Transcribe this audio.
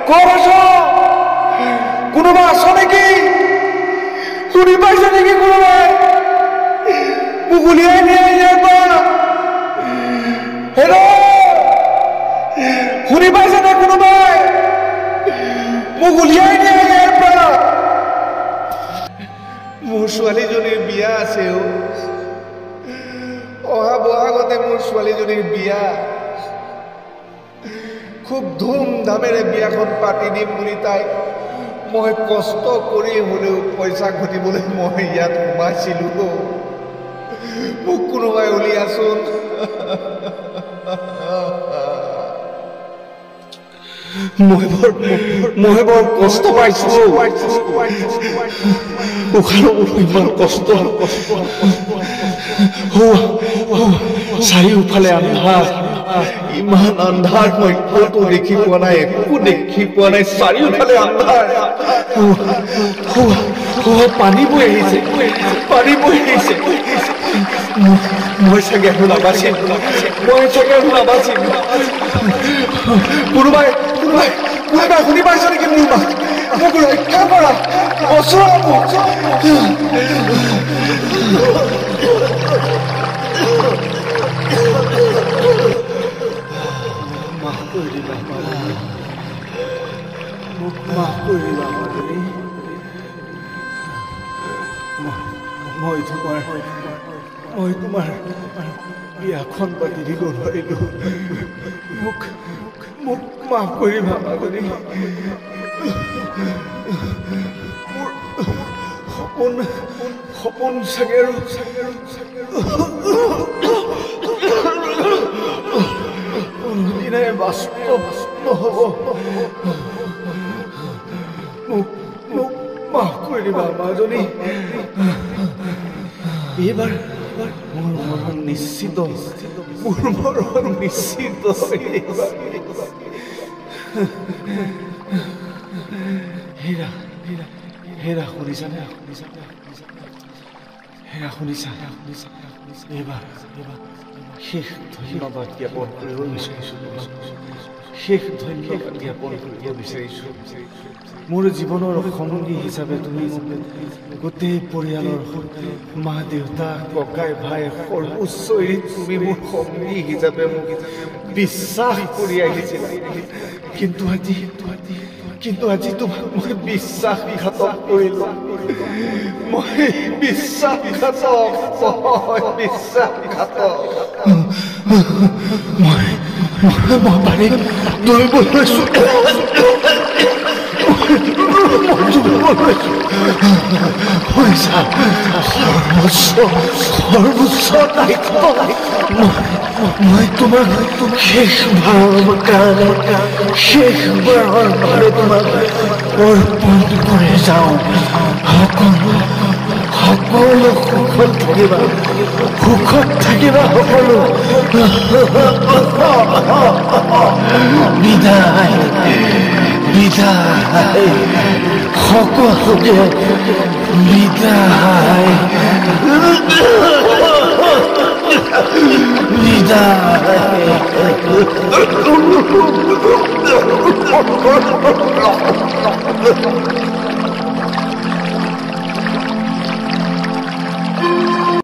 ক'ত আছ কোনোবা আছ নেকি শুনি পাইছে নেকি কোনোবাই মোক উলিয়াই নিয়ে ইয়াৰ পৰা হেল্ল' শুনি পাইছে নে কোনোবাই মোক উলিয়াই নিয়ে ইয়াৰ পৰা মোৰ ছোৱালীজনীৰ বিয়া আছে অহা বহাগতে মোৰ ছোৱালীজনীৰ বিয়া খুব ধুমধামেৰে বিয়াখন পাতি দিম বুলি তাইক মই কষ্ট কৰি হ'লেও পইচা ঘটিবলৈ মই ইয়াত সোমাইছিলোঁ মোক কোনোবাই উলিয়াচোন মই বৰ কষ্ট পাইছোঁ উশাহ ল'বলৈ ইমান কষ্ট চাৰিওফালে আন্ধাৰ ইমান আন্ধাৰ মই ক'তো দেখি পোৱা নাই একো দেখি পোৱা নাই চাৰিওফালে আন্ধাৰ পানী বৈ আহিছে মই চাগে নাবাচিম কোনোবাই শুনি পাইছে নেকি মোৰ মাক মোক ৰক্ষা কৰা বচোৱা মোক মাফ কৰি দিবা মোক মাফ কৰি দিবা মই তোমাৰ বিয়াখন পাতি দিব নোৱাৰিলো মোক মাফ কৰিবা মোৰ সপোন চাগে কোনোদিনাই বাস্তৱ নহ'ব মোক মাফ কৰি দিবা মাজনী এইবাৰ মোৰ মৰণ নিশ্চিত হেৰা শুনিছানে এইবাৰ শেষ ধন্যবাদ জ্ঞাপন কৰিব বিচাৰিছোঁ মোৰ জীৱনৰ সংগী হিচাপে তুমি গোটেই পৰিয়ালৰ মা দেউতা ককাই ভাই সৰ্বোচ্চ তুমি মোৰ সংগী হিচাপে মোক বিশ্বাস কৰি আহিছিলা কিন্তু আজি তোমাক মই বিশ্বাসঘাতক কৰিলোঁ মই পাৰিম দৌৰিব লৈছোঁ সৰ্বোচ্চ দায়িত্ব মই তোমাক শেষবাৰৰ বাবে তোমাক অৰ্পণ কৰি যাওঁ সকলো সুখত থাকিবা সকলো বিদায় সকলোকে বিদায় বিদায়